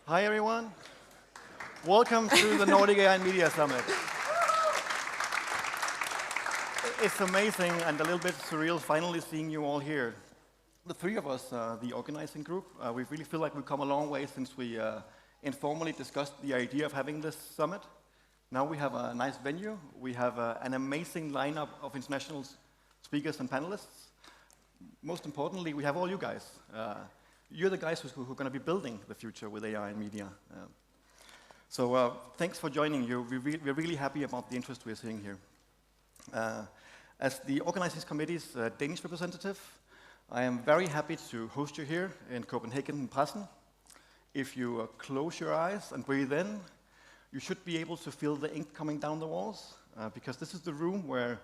Hi everyone. Welcome to the Nordic AI and Media Summit. It's amazing and a little bit surreal finally seeing you all here. The three of us, the organizing group, we really feel like we've come a long way since we informally discussed the idea of having this summit. Now we have a nice venue. We have an amazing lineup of international speakers and panelists. Most importantly, we have all you guys. You're the guys who are going to be building the future with AI and media. So thanks for joining you. We're really happy about the interest we're seeing here. As the organizing committee's Danish representative, I am very happy to host you here in Copenhagen in Pressen. If you close your eyes and breathe in, you should be able to feel the ink coming down the walls, because this is the room where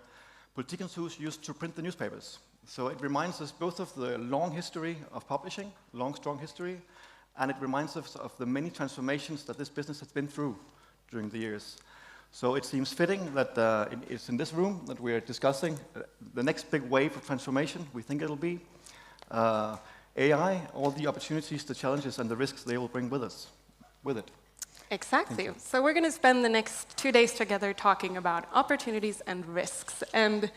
Politikens Hus used to print the newspapers. So it reminds us both of the long history of publishing, long, strong history, and it reminds us of the many transformations that this business has been through during the years. So it seems fitting that it's in this room that we are discussing the next big wave of transformation, we think it'll be. AI, all the opportunities, the challenges, and the risks they will bring with it. Exactly. So we're going to spend the next 2 days together talking about opportunities and risks. And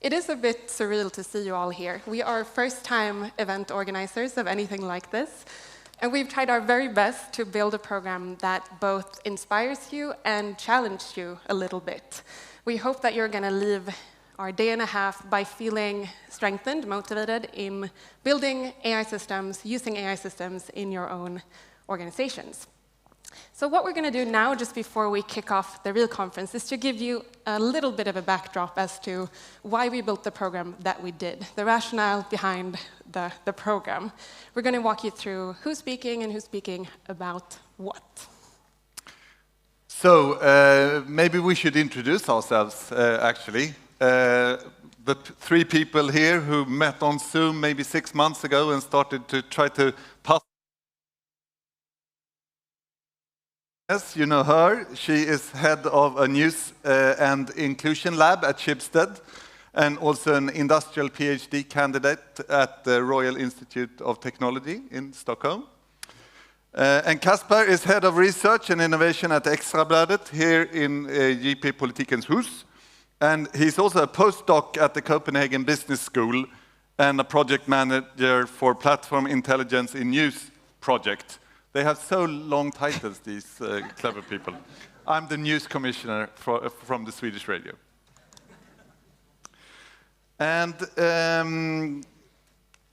it is a bit surreal to see you all here. We are first-time event organizers of anything like this. And we've tried our very best to build a program that both inspires you and challenges you a little bit. We hope that you're going to leave our day and a half by feeling strengthened, motivated in building AI systems, using AI systems in your own organizations. So what we're going to do now, just before we kick off the real conference, is to give you a little bit of a backdrop as to why we built the program that we did, the rationale behind the program. We're going to walk you through who's speaking and who's speaking about what. So maybe we should introduce ourselves, actually. The three people here who met on Zoom maybe 6 months ago and started to try to pass. Yes, you know her. She is head of a news and inclusion lab at Schibsted, and also an industrial PhD candidate at the Royal Institute of Technology in Stockholm. And Kasper is head of research and innovation at Ekstra Bladet here in JP Politikens Hus. And he's also a postdoc at the Copenhagen Business School and a project manager for platform intelligence in news project. They have so long titles, these clever people. I'm the news commissioner from the Swedish radio. And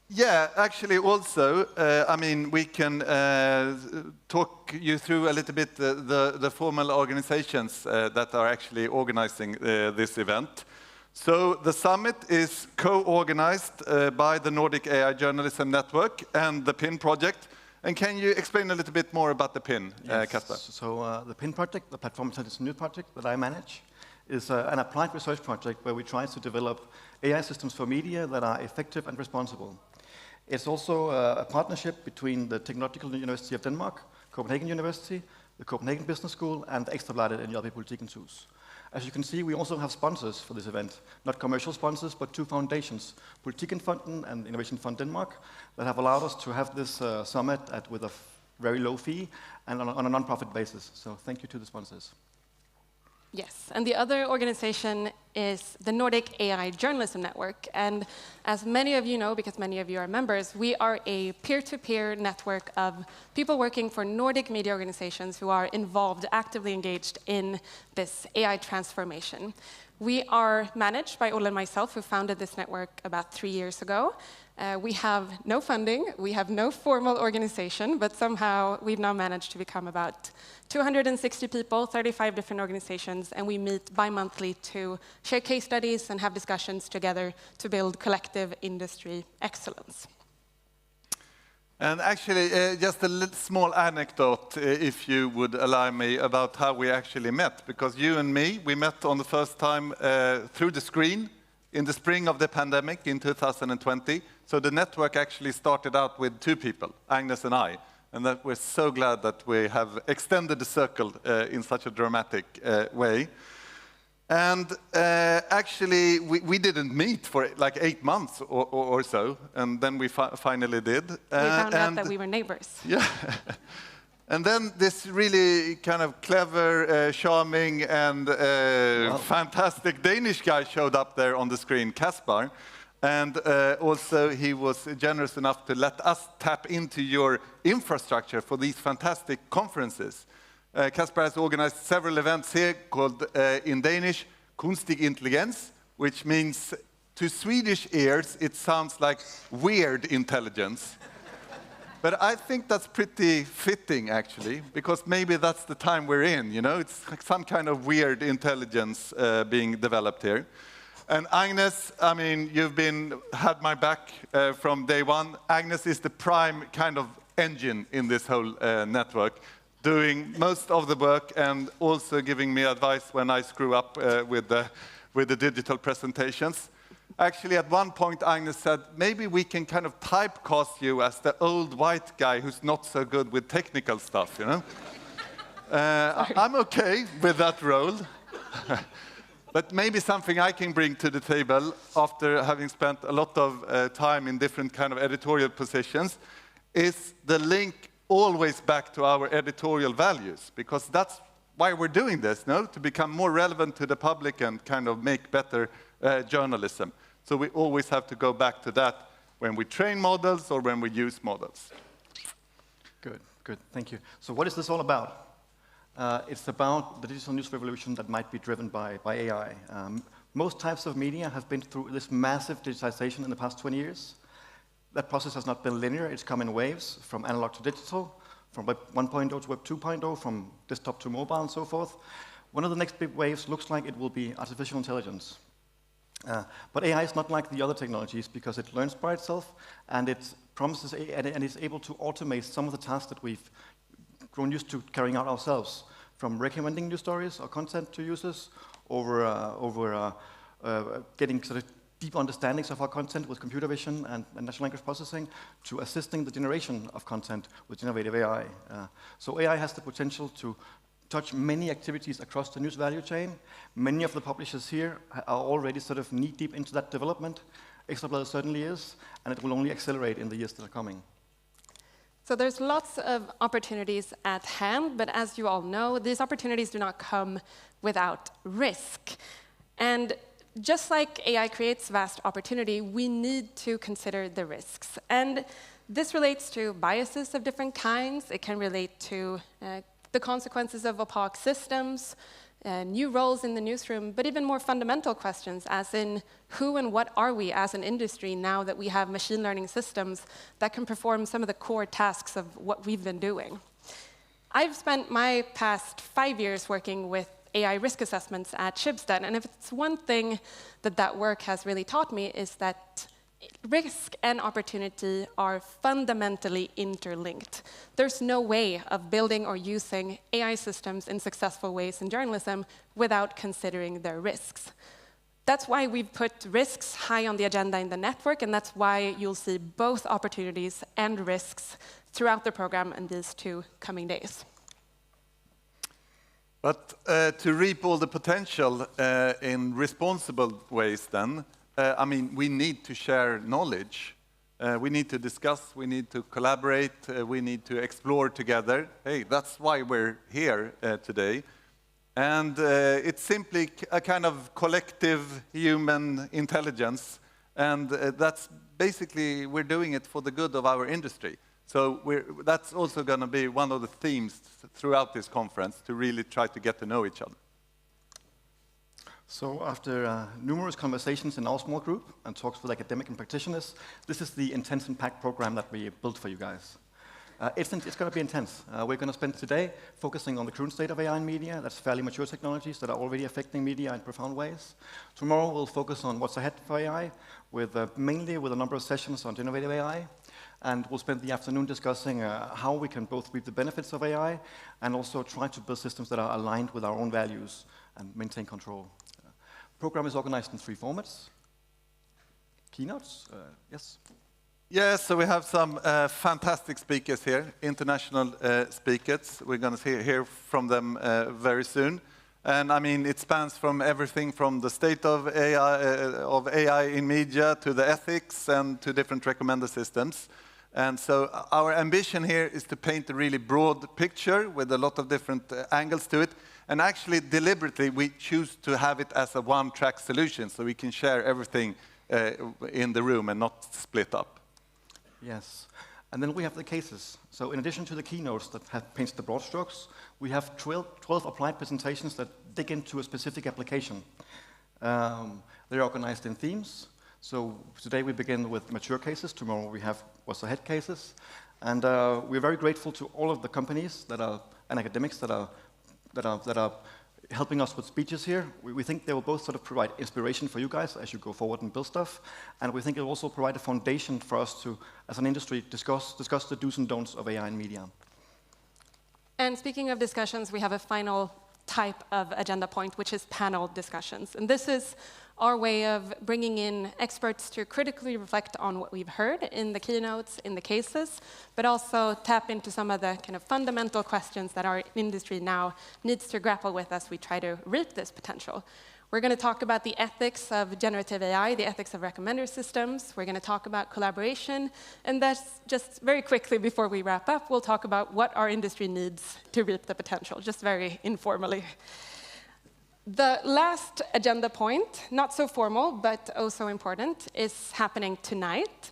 yeah, actually also, I mean, we can talk you through a little bit the formal organizations that are actually organizing this event. So the summit is co-organized by the Nordic AI Journalism Network and the PIN project. And can you explain a little bit more about the PIN, Yes. Kasper? So the PIN project, the Platform Intelligence News project that I manage, is an applied research project where we try to develop AI systems for media that are effective and responsible. It's also a partnership between the Technological University of Denmark, Copenhagen University, the Copenhagen Business School, and the Ekstra Bladet in JP Politikens Hus. As you can see, we also have sponsors for this event. Not commercial sponsors, but two foundations, Politikenfonden and Innovation Fund Denmark, that have allowed us to have this summit with a very low fee and on a non-profit basis. So thank you to the sponsors. Yes, and the other organization is the Nordic AI Journalism Network. And as many of you know, because many of you are members, we are a peer-to-peer network of people working for Nordic media organizations who are involved, actively engaged in this AI transformation. We are managed by Olle and myself, who founded this network about 3 years ago. We have no funding, we have no formal organization, but somehow we've now managed to become about 260 people, 35 different organizations, and we meet bi-monthly to share case studies and have discussions together to build collective industry excellence. And actually, just a little small anecdote, if you would allow me, about how we actually met. Because you and me, we met on the first time through the screen in the spring of the pandemic in 2020. So the network actually started out with 2 people, Agnes and I. And that we're so glad that we have extended the circle in such a dramatic way. And actually, we didn't meet for like 8 months or so, and then we finally did. We found out that we were neighbors. Yeah. And then this really kind of clever, charming, and fantastic Danish guy showed up there on the screen, Kasper. And also he was generous enough to let us tap into your infrastructure for these fantastic conferences. Kasper has organized several events here called, in Danish, Kunstig Intelligens, which means, to Swedish ears, it sounds like weird intelligence. But I think that's pretty fitting, actually, because maybe that's the time we're in, you know? It's like some kind of weird intelligence being developed here. And Agnes, I mean, you've had my back from day one. Agnes is the prime kind of engine in this whole network, doing most of the work and also giving me advice when I screw up with the digital presentations. Actually, at one point, Agnes said, maybe we can kind of typecast you as the old white guy who's not so good with technical stuff, you know? I'm okay with that role. But maybe something I can bring to the table after having spent a lot of time in different kind of editorial positions is the link always back to our editorial values, because that's why we're doing this, no? To become more relevant to the public and kind of make better journalism. So we always have to go back to that when we train models or when we use models. Good, good, thank you. So what is this all about? It's about the digital news revolution that might be driven by AI. Most types of media have been through this massive digitization in the past 20 years. That process has not been linear, it's come in waves, from analog to digital, from Web 1.0 to Web 2.0, from desktop to mobile and so forth. One of the next big waves looks like it will be artificial intelligence. But AI is not like the other technologies because it learns by itself and it promises and is able to automate some of the tasks that we've grown used to carrying out ourselves, from recommending new stories or content to users, over getting sort of deep understandings of our content with computer vision and natural language processing, to assisting the generation of content with generative AI. So AI has the potential to touch many activities across the news value chain. Many of the publishers here are already sort of knee-deep into that development. Ekstra Bladet certainly is, and it will only accelerate in the years that are coming. So there's lots of opportunities at hand, but as you all know, these opportunities do not come without risk. And just like AI creates vast opportunity, we need to consider the risks. And this relates to biases of different kinds. It can relate to the consequences of opaque systems, new roles in the newsroom, but even more fundamental questions, as in who and what are we as an industry now that we have machine learning systems that can perform some of the core tasks of what we've been doing. I've spent my past 5 years working with AI risk assessments at Schibsted, and if it's one thing that work has really taught me is that risk and opportunity are fundamentally interlinked. There's no way of building or using AI systems in successful ways in journalism without considering their risks. That's why we've put risks high on the agenda in the network, and that's why you'll see both opportunities and risks throughout the program in these 2 coming days. But to reap all the potential in responsible ways then, I mean, we need to share knowledge. We need to discuss, we need to collaborate, we need to explore together. Hey, that's why we're here today. And it's simply a kind of collective human intelligence. And that's basically, we're doing it for the good of our industry. So that's also going to be one of the themes throughout this conference, to really try to get to know each other. So after numerous conversations in our small group and talks with academic and practitioners, this is the intense and packed program that we built for you guys. It's going to be intense. We're going to spend today focusing on the current state of AI in media. That's fairly mature technologies that are already affecting media in profound ways. Tomorrow we'll focus on what's ahead for AI, mainly with a number of sessions on generative AI. And we'll spend the afternoon discussing how we can both reap the benefits of AI and also try to build systems that are aligned with our own values and maintain control. The program is organized in 3 formats. Keynotes, yes? Yes, so we have some fantastic speakers here, international speakers. We're going to hear from them very soon. And I mean, it spans from everything from the state of AI in media to the ethics and to different recommender systems. And so our ambition here is to paint a really broad picture with a lot of different angles to it. And actually, deliberately, we choose to have it as a one-track solution, so we can share everything in the room and not split up. Yes. And then we have the cases. So in addition to the keynotes that paints the broad strokes, we have 12 applied presentations that dig into a specific application. They're organized in themes. So today we begin with mature cases. Tomorrow we have what's ahead cases. And we're very grateful to all of the companies that are, and academics that are helping us with speeches here. We think they will both sort of provide inspiration for you guys as you go forward and build stuff. And we think it will also provide a foundation for us to, as an industry, discuss the do's and don'ts of AI in media. And speaking of discussions, we have a final type of agenda point, which is panel discussions. And this is our way of bringing in experts to critically reflect on what we've heard in the keynotes, in the cases, but also tap into some of the kind of fundamental questions that our industry now needs to grapple with as we try to reap this potential. We're going to talk about the ethics of generative AI, the ethics of recommender systems. We're going to talk about collaboration. And that's just very quickly before we wrap up, we'll talk about what our industry needs to reap the potential, just very informally. The last agenda point, not so formal, but also important, is happening tonight.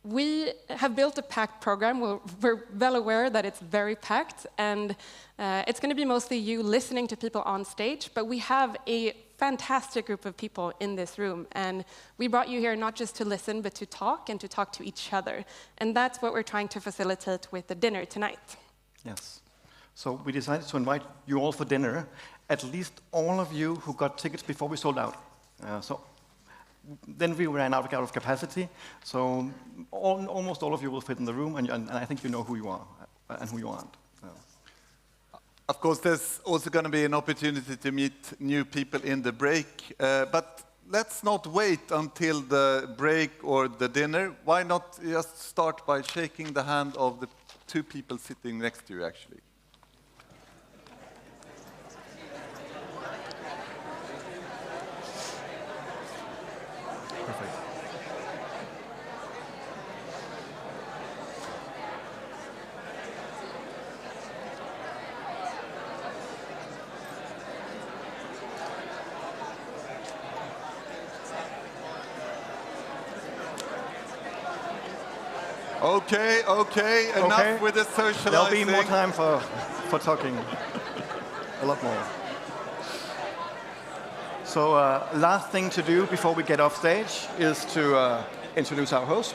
We have built a packed program. We're well aware that it's very packed, and it's going to be mostly you listening to people on stage, but we have a fantastic group of people in this room, and we brought you here not just to listen, but to talk, and to talk to each other. And that's what we're trying to facilitate with the dinner tonight. Yes. So we decided to invite you all for dinner, at least all of you who got tickets before we sold out. Then we ran out of capacity, so almost all of you will fit in the room, and I think you know who you are and who you aren't. Of course, there's also going to be an opportunity to meet new people in the break, but let's not wait until the break or the dinner. Why not just start by shaking the hand of the two people sitting next to you, actually? Perfect. Okay, enough with the socializing. There'll be more time for talking, a lot more. So last thing to do before we get off stage is to introduce our host.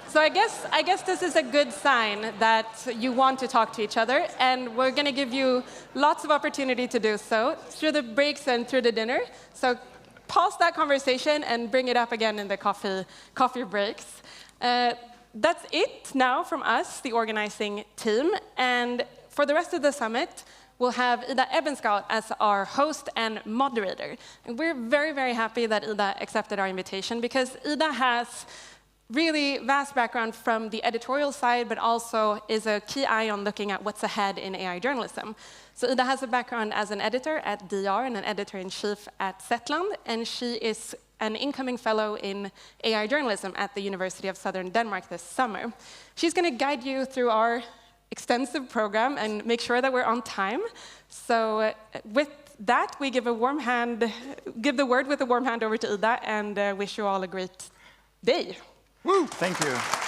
So I guess this is a good sign that you want to talk to each other, and we're going to give you lots of opportunity to do so through the breaks and through the dinner. So pause that conversation and bring it up again in the coffee breaks. That's it now from us, the organizing team. And for the rest of the summit, we'll have Ida Ebenskal as our host and moderator. And we're very, very happy that Ida accepted our invitation, because Ida has really vast background from the editorial side, but also is a key eye on looking at what's ahead in AI journalism. So Ida has a background as an editor at DR and an editor-in-chief at Zetland, and she is an incoming fellow in AI journalism at the University of Southern Denmark this summer. She's going to guide you through our extensive program and make sure that we're on time. So with that, we give the word with a warm hand over to Ida, and wish you all a great day. Woo! Thank you.